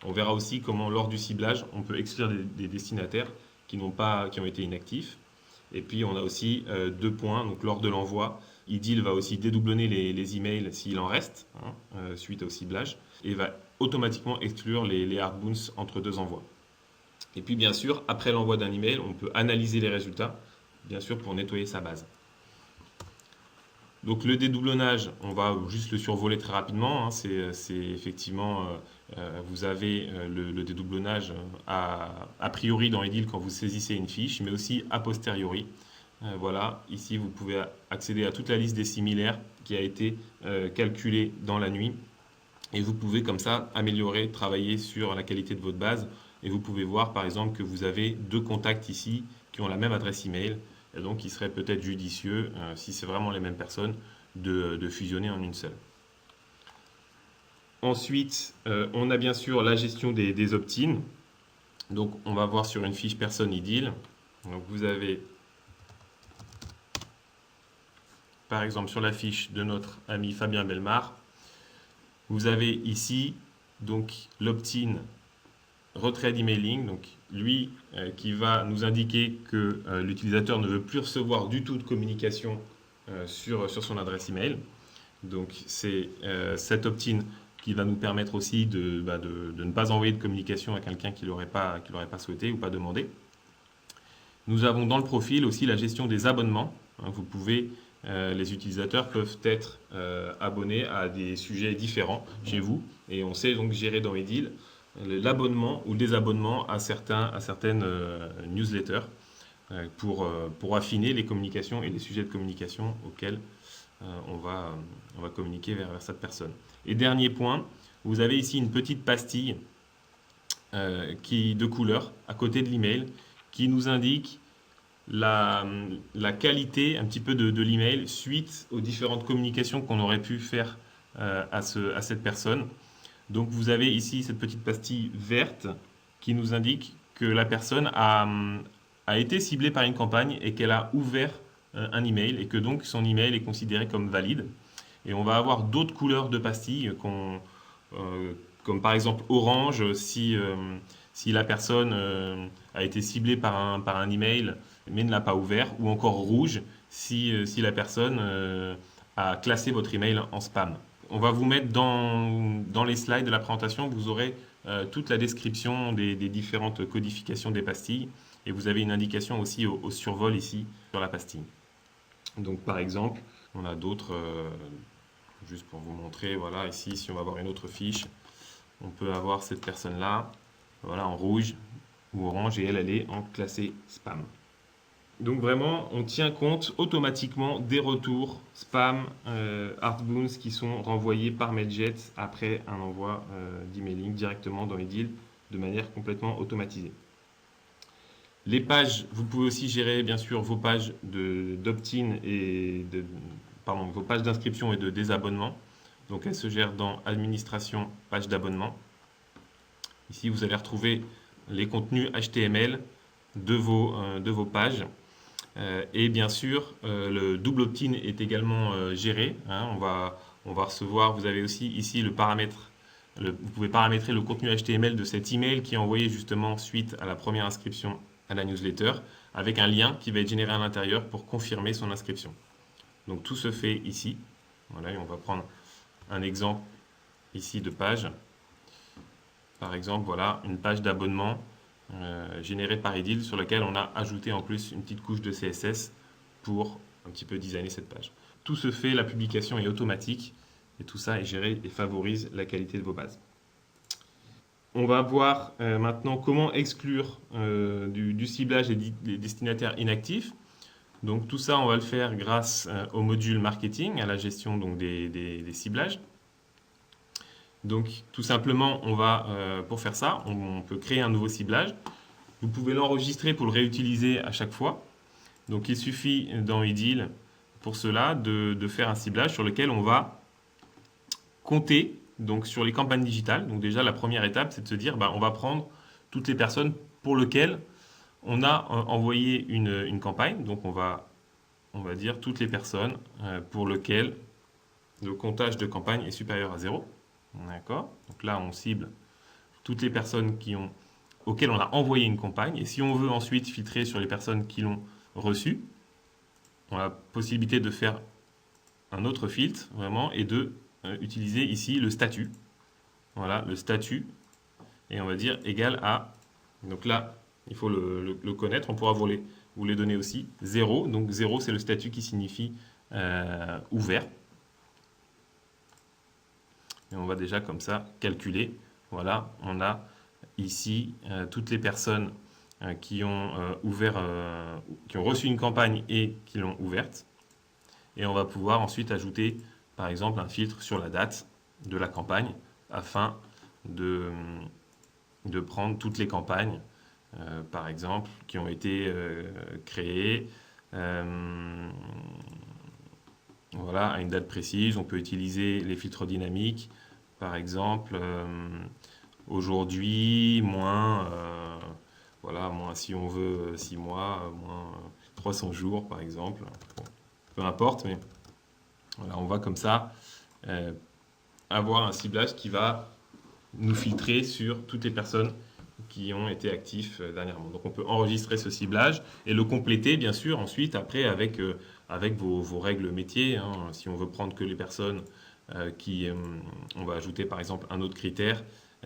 Speaker 2: On verra aussi comment, lors du ciblage, on peut exclure des destinataires qui ont été inactifs. Et puis, on a aussi 2 points. Donc, lors de l'envoi, Idil va aussi dédoublonner les emails s'il en reste, suite au ciblage, et va automatiquement exclure les hardbounds entre 2 envois. Et puis, bien sûr, après l'envoi d'un email, on peut analyser les résultats, bien sûr, pour nettoyer sa base. Donc, le dédoublonnage, on va juste le survoler très rapidement. C'est effectivement, vous avez le dédoublonnage a priori dans Idil quand vous saisissez une fiche, mais aussi a posteriori. Voilà, ici, vous pouvez accéder à toute la liste des similaires qui a été calculée dans la nuit. Et vous pouvez, comme ça, améliorer, travailler sur la qualité de votre base. Et vous pouvez voir, par exemple, que vous avez 2 contacts ici qui ont la même adresse email. Et donc, il serait peut-être judicieux, si c'est vraiment les mêmes personnes, de fusionner en une seule. Ensuite, on a bien sûr la gestion des opt-in. Donc, on va voir sur une fiche personne Idil. Donc, vous avez, par exemple, sur la fiche de notre ami Fabien Belmar, vous avez ici donc l'opt-in retrait d'emailing, donc lui qui va nous indiquer que l'utilisateur ne veut plus recevoir du tout de communication sur son adresse email. Donc c'est cet opt-in qui va nous permettre aussi de ne pas envoyer de communication à quelqu'un qui l'aurait pas souhaité ou pas demandé. Nous avons dans le profil aussi la gestion des abonnements. Les utilisateurs peuvent être abonnés à des sujets différents chez vous, et on sait donc gérer dans Edil l'abonnement ou le désabonnement à certaines newsletters pour affiner les communications et les sujets de communication auxquels on va communiquer vers cette personne. Et dernier point, vous avez ici une petite pastille de couleur à côté de l'email qui nous indique la qualité un petit peu de l'email suite aux différentes communications qu'on aurait pu faire à cette personne. Donc vous avez ici cette petite pastille verte qui nous indique que la personne a été ciblée par une campagne et qu'elle a ouvert un email et que donc son email est considéré comme valide. Et on va avoir d'autres couleurs de pastilles comme par exemple orange si la personne a été ciblée par un email mais ne l'a pas ouvert, ou encore rouge si la personne a classé votre email en spam. On va vous mettre dans les slides de la présentation, vous aurez toute la description des différentes codifications des pastilles, et vous avez une indication aussi au survol ici sur la pastille. Donc par exemple, on a d'autres, juste pour vous montrer, voilà, ici si on va avoir une autre fiche, on peut avoir cette personne-là, voilà, en rouge ou orange, et elle est en classé spam. Donc vraiment, on tient compte automatiquement des retours spam, heartboons qui sont renvoyés par Mailjet après un envoi d'emailing directement dans Edil de manière complètement automatisée. Les pages, vous pouvez aussi gérer bien sûr vos pages d'opt-in et vos pages d'inscription et de désabonnement. Donc elles se gèrent dans administration, page d'abonnement. Ici, vous allez retrouver les contenus HTML de vos pages. Et bien sûr, le double opt-in est également géré. On va recevoir, vous avez aussi ici le paramètre, vous pouvez paramétrer le contenu HTML de cet email qui est envoyé justement suite à la première inscription à la newsletter, avec un lien qui va être généré à l'intérieur pour confirmer son inscription. Donc tout se fait ici. Voilà, et on va prendre un exemple ici de page. Par exemple, voilà, une page d'abonnement générée par Edil sur laquelle on a ajouté en plus une petite couche de CSS pour un petit peu designer cette page. Tout se fait, la publication est automatique et tout ça est géré et favorise la qualité de vos bases. On va voir maintenant comment exclure du ciblage les destinataires inactifs. Donc tout ça, on va le faire grâce au module marketing, à la gestion donc, des ciblages. Donc tout simplement, pour faire ça, on peut créer un nouveau ciblage. Vous pouvez l'enregistrer pour le réutiliser à chaque fois. Donc il suffit dans Edil pour cela de faire un ciblage sur lequel on va compter donc, sur les campagnes digitales. Donc déjà la première étape, c'est de se dire on va prendre toutes les personnes pour lesquelles on a envoyé une campagne. Donc on va dire toutes les personnes pour lesquelles le comptage de campagne est supérieur à 0. D'accord. Donc là, on cible toutes les personnes auxquelles on a envoyé une campagne. Et si on veut ensuite filtrer sur les personnes qui l'ont reçue, on a la possibilité de faire un autre filtre, vraiment, et de utiliser ici le statut. Voilà, le statut. Et on va dire égal à... Donc là, il faut le connaître. On pourra vous les donner aussi. 0. Donc 0, c'est le statut qui signifie ouvert. Et on va déjà comme ça calculer. Voilà, on a ici toutes les personnes qui ont reçu une campagne et qui l'ont ouverte. Et on va pouvoir ensuite ajouter, par exemple, un filtre sur la date de la campagne afin de prendre toutes les campagnes, par exemple, qui ont été créées. Voilà, à une date précise. On peut utiliser les filtres dynamiques, par exemple, aujourd'hui, moins si on veut 6 mois, moins 300 jours, par exemple. Bon, peu importe, mais voilà, on va comme ça avoir un ciblage qui va nous filtrer sur toutes les personnes qui ont été actifs dernièrement. Donc on peut enregistrer ce ciblage et le compléter, bien sûr, ensuite, après, avec vos règles métiers. Si on veut prendre que les personnes on va ajouter par exemple un autre critère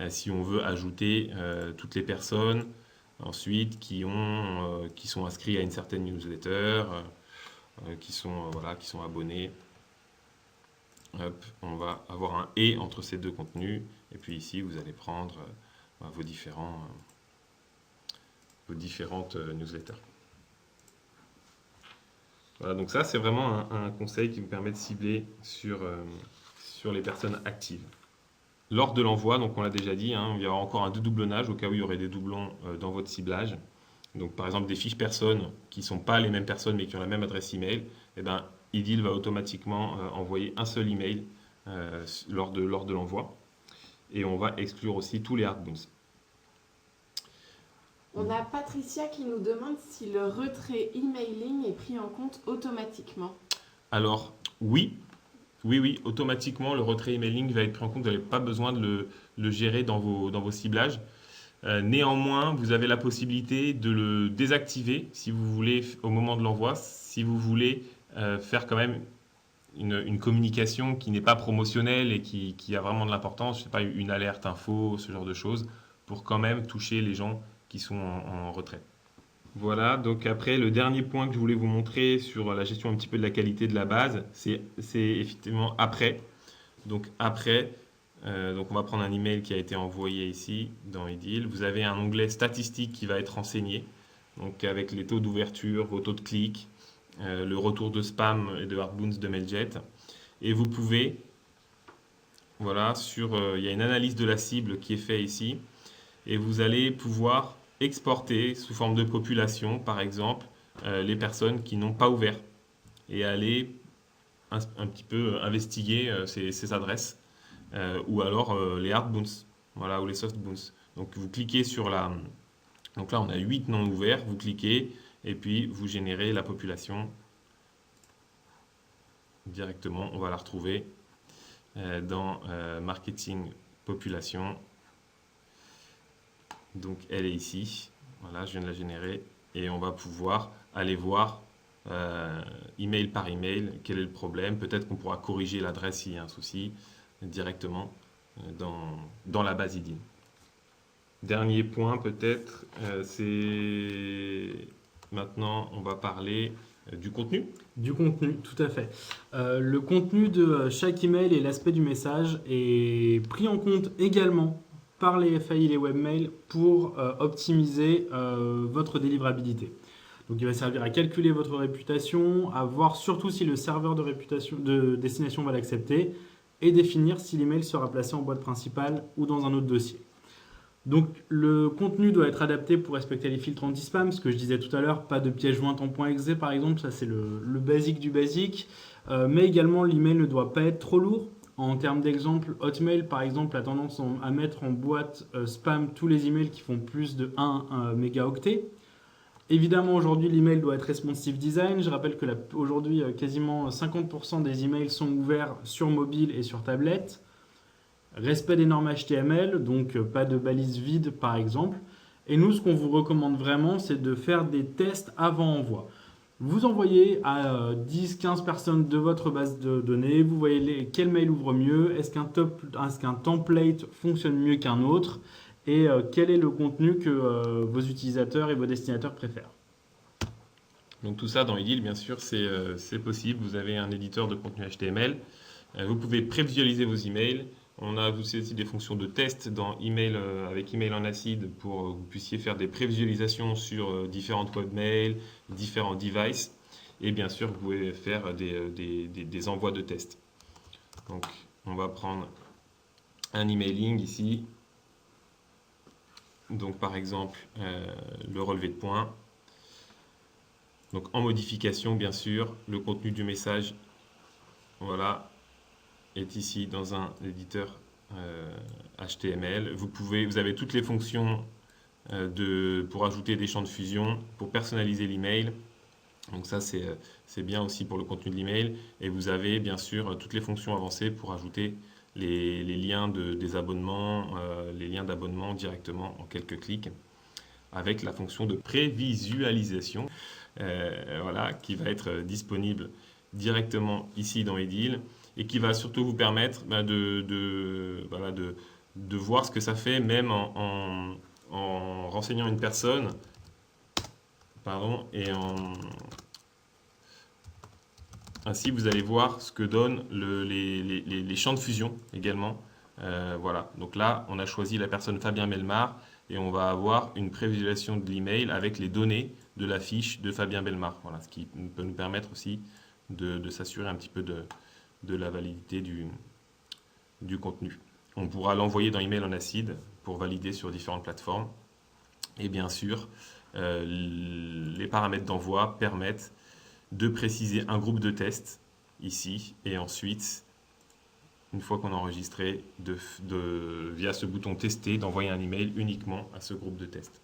Speaker 2: si on veut ajouter toutes les personnes ensuite qui sont inscrits à une certaine newsletter, qui sont abonnés. Hop, on va avoir un « et » entre ces deux contenus. Et puis ici, vous allez prendre vos différentes newsletters. Voilà, donc ça, c'est vraiment un conseil qui vous permet de cibler sur les personnes actives. Lors de l'envoi, donc on l'a déjà dit, il y aura encore un dédoublonnage au cas où il y aurait des doublons dans votre ciblage. Donc par exemple des fiches personnes qui ne sont pas les mêmes personnes mais qui ont la même adresse email, eh ben, Ideal va automatiquement envoyer un seul email lors de l'envoi. Et on va exclure aussi tous les hardboons.
Speaker 1: On a Patricia qui nous demande si le retrait emailing est pris en compte automatiquement.
Speaker 2: Alors oui, automatiquement le retrait emailing va être pris en compte. Vous n'avez pas besoin de le gérer dans vos ciblages. Néanmoins, vous avez la possibilité de le désactiver si vous voulez au moment de l'envoi, si vous voulez faire quand même une communication qui n'est pas promotionnelle et qui a vraiment de l'importance, je sais pas, une alerte info, ce genre de choses, pour quand même toucher les gens qui sont en retrait. Voilà, donc après, le dernier point que je voulais vous montrer sur la gestion un petit peu de la qualité de la base, c'est effectivement après. Donc après, donc on va prendre un email qui a été envoyé ici dans Ideal. Vous avez un onglet statistiques qui va être renseigné, donc avec les taux d'ouverture, vos taux de clic, le retour de spam et de hardboons de Mailjet. Et vous pouvez, voilà, il y a une analyse de la cible qui est faite ici, et vous allez pouvoir exporter sous forme de population, par exemple, les personnes qui n'ont pas ouvert et aller un petit peu investiguer ces adresses ou alors les hardboons, voilà, ou les softboons. Donc vous cliquez sur donc là on a 8 non ouverts, vous cliquez et puis vous générez la population directement. On va la retrouver dans marketing population. Donc elle est ici, voilà, je viens de la générer et on va pouvoir aller voir email par email quel est le problème. Peut-être qu'on pourra corriger l'adresse s'il y a un souci directement dans la base Ideal. Dernier point peut-être, c'est maintenant on va parler du contenu.
Speaker 3: Du contenu, tout à fait. Le contenu de chaque email et l'aspect du message est pris en compte également par les FAI et les webmails pour optimiser votre délivrabilité. Donc il va servir à calculer votre réputation, à voir surtout si le serveur de destination va l'accepter et définir si l'email sera placé en boîte principale ou dans un autre dossier. Donc le contenu doit être adapté pour respecter les filtres anti-spam, ce que je disais tout à l'heure, pas de pièce jointe en .exe par exemple, ça c'est le basique du basique, mais également l'email ne doit pas être trop lourd. En termes d'exemple, Hotmail par exemple a tendance à mettre en boîte spam tous les emails qui font plus de 1 mégaoctet. Évidemment, aujourd'hui, l'email doit être responsive design. Je rappelle que aujourd'hui, quasiment 50% des emails sont ouverts sur mobile et sur tablette. Respect des normes HTML, donc pas de balises vides par exemple. Et nous, ce qu'on vous recommande vraiment, c'est de faire des tests avant envoi. Vous envoyez à 10-15 personnes de votre base de données, vous voyez quel mail ouvre mieux, est-ce qu'un template fonctionne mieux qu'un autre, et quel est le contenu que vos utilisateurs et vos destinataires préfèrent.
Speaker 2: Donc tout ça dans Ideal, bien sûr, c'est possible. Vous avez un éditeur de contenu HTML. Vous pouvez prévisualiser vos emails. On a aussi des fonctions de test dans email, avec email en acide pour que vous puissiez faire des prévisualisations sur différentes webmails, différents devices. Et bien sûr, vous pouvez faire des envois de tests. Donc, on va prendre un emailing ici. Donc, par exemple, le relevé de points. Donc, en modification, bien sûr, le contenu du message, voilà, est ici dans un éditeur HTML. Vous avez toutes les fonctions pour ajouter des champs de fusion, pour personnaliser l'email. Donc ça, c'est bien aussi pour le contenu de l'email. Et vous avez bien sûr toutes les fonctions avancées pour ajouter les liens des abonnements, les liens d'abonnement directement en quelques clics, avec la fonction de prévisualisation, voilà, qui va être disponible directement ici dans Ideal. et qui va surtout vous permettre voilà, de voir ce que ça fait même en renseignant une personne, pardon, ainsi vous allez voir ce que donnent les champs de fusion également. Voilà, donc là on a choisi la personne Fabien Bellemare et on va avoir une prévisualisation de l'email avec les données de la fiche de Fabien Bellemare. Voilà, ce qui peut nous permettre aussi de s'assurer un petit peu de la validité du contenu. On pourra l'envoyer dans email en acide pour valider sur différentes plateformes. Et bien sûr, les paramètres d'envoi permettent de préciser un groupe de tests ici et ensuite, une fois qu'on a enregistré, via ce bouton tester, d'envoyer un email uniquement à ce groupe de tests.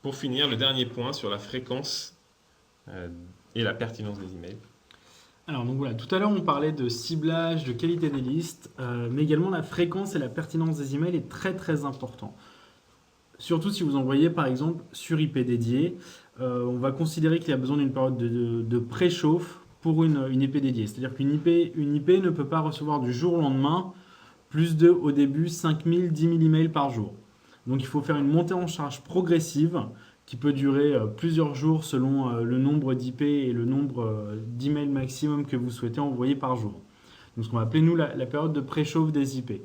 Speaker 2: Pour finir, le dernier point sur la fréquence et la pertinence des emails.
Speaker 3: Alors donc voilà, tout à l'heure on parlait de ciblage, de qualité des listes, mais également la fréquence et la pertinence des emails est très très important. Surtout si vous envoyez par exemple sur IP dédié, on va considérer qu'il y a besoin d'une période de préchauffe pour une IP dédiée. C'est-à-dire qu'une IP ne peut pas recevoir du jour au lendemain plus de, au début, 5000, 10 000 emails par jour. Donc il faut faire une montée en charge progressive qui peut durer plusieurs jours selon le nombre d'IP et le nombre d'emails maximum que vous souhaitez envoyer par jour. Donc ce qu'on va appeler nous la période de préchauffe des IP.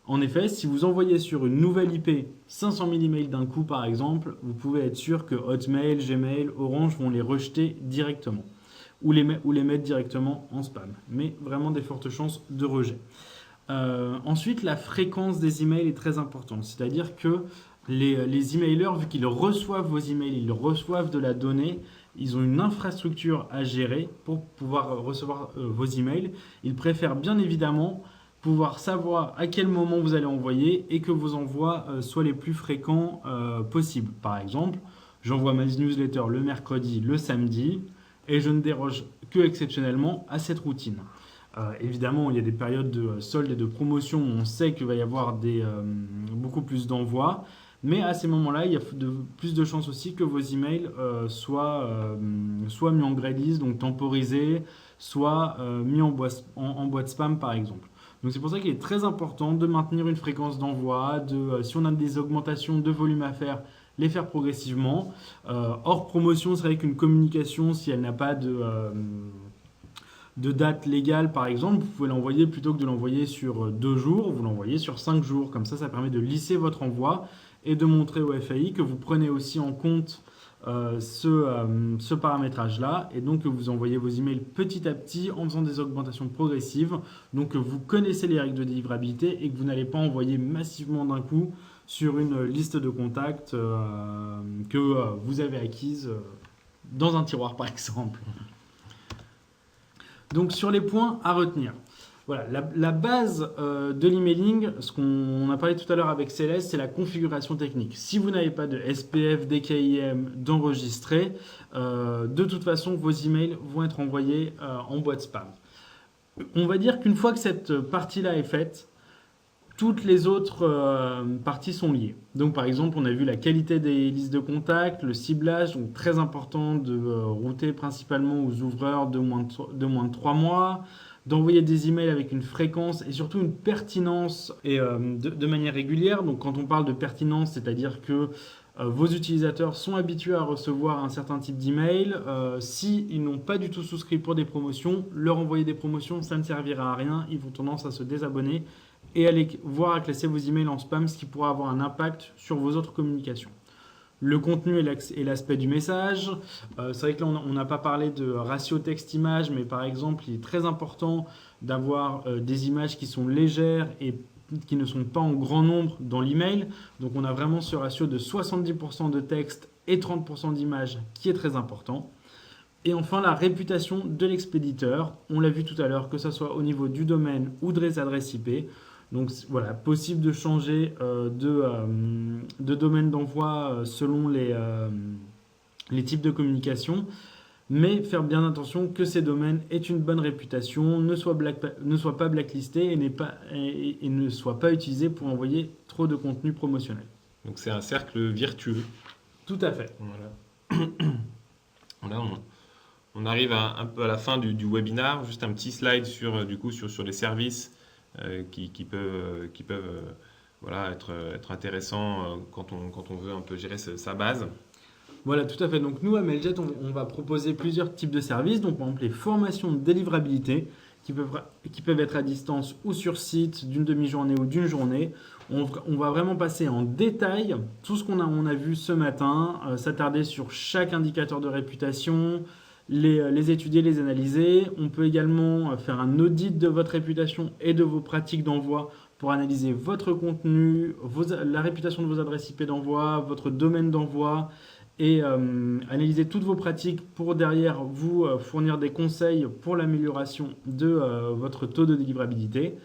Speaker 3: En effet, si vous envoyez sur une nouvelle IP 500 000 emails d'un coup par exemple, vous pouvez être sûr que Hotmail, Gmail, Orange vont les rejeter directement ou les mettre directement en spam. Mais vraiment des fortes chances de rejet. Ensuite, la fréquence des emails est très importante. C'est-à-dire que les emailers, vu qu'ils reçoivent vos emails, ils reçoivent de la donnée, ils ont une infrastructure à gérer pour pouvoir recevoir vos emails. Ils préfèrent bien évidemment pouvoir savoir à quel moment vous allez envoyer et que vos envois soient les plus fréquents possibles. Par exemple, j'envoie ma newsletter le mercredi, le samedi et je ne déroge que exceptionnellement à cette routine. Évidemment, il y a des périodes de soldes et de promotion où on sait qu'il va y avoir beaucoup plus d'envois, mais à ces moments-là, il y a plus de chances aussi que vos emails soient mis en grey list, donc temporisés, soit mis en boîte spam par exemple. Donc c'est pour ça qu'il est très important de maintenir une fréquence d'envoi, si on a des augmentations de volume à faire, les faire progressivement. Hors promotion, c'est vrai qu'une communication, si elle n'a pas de date légale par exemple, vous pouvez l'envoyer plutôt que de l'envoyer sur 2 jours, vous l'envoyez sur 5 jours. Comme ça permet de lisser votre envoi et de montrer au FAI que vous prenez aussi en compte ce paramétrage-là et donc que vous envoyez vos emails petit à petit en faisant des augmentations progressives. Donc que vous connaissez les règles de délivrabilité et que vous n'allez pas envoyer massivement d'un coup sur une liste de contacts que vous avez acquise dans un tiroir par exemple. Donc sur les points à retenir. Voilà, la base de l'emailing, ce qu'on a parlé tout à l'heure avec Céleste, c'est la configuration technique. Si vous n'avez pas de SPF, DKIM, d'enregistrer, de toute façon, vos emails vont être envoyés en boîte spam. On va dire qu'une fois que cette partie-là est faite, toutes les autres parties sont liées. Donc par exemple, on a vu la qualité des listes de contacts, le ciblage, donc très important de router principalement aux ouvreurs de moins de 3 mois, d'envoyer des emails avec une fréquence et surtout une pertinence et de manière régulière. Donc quand on parle de pertinence, c'est-à-dire que vos utilisateurs sont habitués à recevoir un certain type d'email. S'ils n'ont pas du tout souscrit pour des promotions, leur envoyer des promotions, ça ne servira à rien. Ils vont tendance à se désabonner et aller voir à classer vos emails en spam, ce qui pourra avoir un impact sur vos autres communications. Le contenu et l'aspect du message. C'est vrai que là, on n'a pas parlé de ratio texte-image, mais par exemple, il est très important d'avoir des images qui sont légères et qui ne sont pas en grand nombre dans l'email. Donc, on a vraiment ce ratio de 70% de texte et 30% d'images qui est très important. Et enfin, la réputation de l'expéditeur. On l'a vu tout à l'heure, que ce soit au niveau du domaine ou des adresses IP. Donc voilà, possible de changer de domaine d'envoi selon les types de communication, mais faire bien attention que ces domaines aient une bonne réputation, ne soient pas blacklistés et ne soient pas utilisés pour envoyer trop de contenu promotionnel.
Speaker 2: Donc c'est un cercle virtueux.
Speaker 3: Tout à fait.
Speaker 2: Voilà. Là, On arrive un peu à la fin du webinaire, juste un petit slide sur, sur les services qui peuvent, voilà, être intéressants quand on veut un peu gérer sa base.
Speaker 3: Voilà, tout à fait. Donc nous, à Mailjet, on va proposer plusieurs types de services. Donc par exemple, les formations de délivrabilité qui peuvent être à distance ou sur site d'une demi-journée ou d'une journée. On va vraiment passer en détail tout ce on a vu ce matin, s'attarder sur chaque indicateur de réputation, les étudier, les analyser. On peut également faire un audit de votre réputation et de vos pratiques d'envoi pour analyser votre contenu, la réputation de vos adresses IP d'envoi, votre domaine d'envoi et analyser toutes vos pratiques pour derrière vous fournir des conseils pour l'amélioration de votre taux de délivrabilité.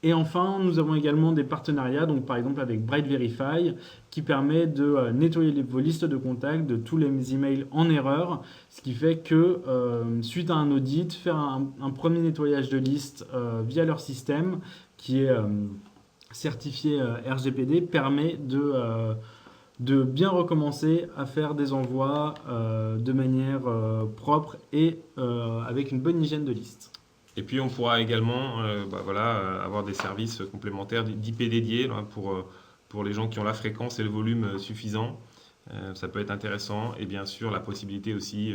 Speaker 3: Et enfin, nous avons également des partenariats, donc par exemple avec Bright Verify, qui permet de nettoyer vos listes de contacts de tous les emails en erreur, ce qui fait que suite à un audit, faire un premier nettoyage de liste via leur système, qui est certifié RGPD, permet de bien recommencer à faire des envois de manière propre et avec une bonne hygiène de liste.
Speaker 2: Et puis on pourra également avoir des services complémentaires d'IP dédiés là, pour les gens qui ont la fréquence et le volume suffisant. Ça peut être intéressant. Et bien sûr, la possibilité aussi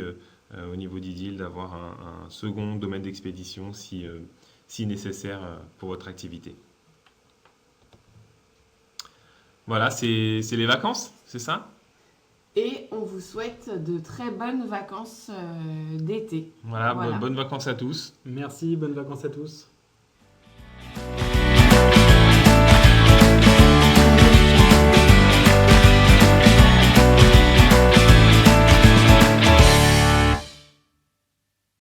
Speaker 2: au niveau d'IDIL d'avoir un second domaine d'expédition si nécessaire pour votre activité. Voilà, c'est les vacances, c'est ça?
Speaker 1: Et on vous souhaite de très bonnes vacances d'été.
Speaker 2: Voilà.
Speaker 1: Voilà.
Speaker 2: Bonnes vacances à tous.
Speaker 3: Merci, bonnes vacances à tous.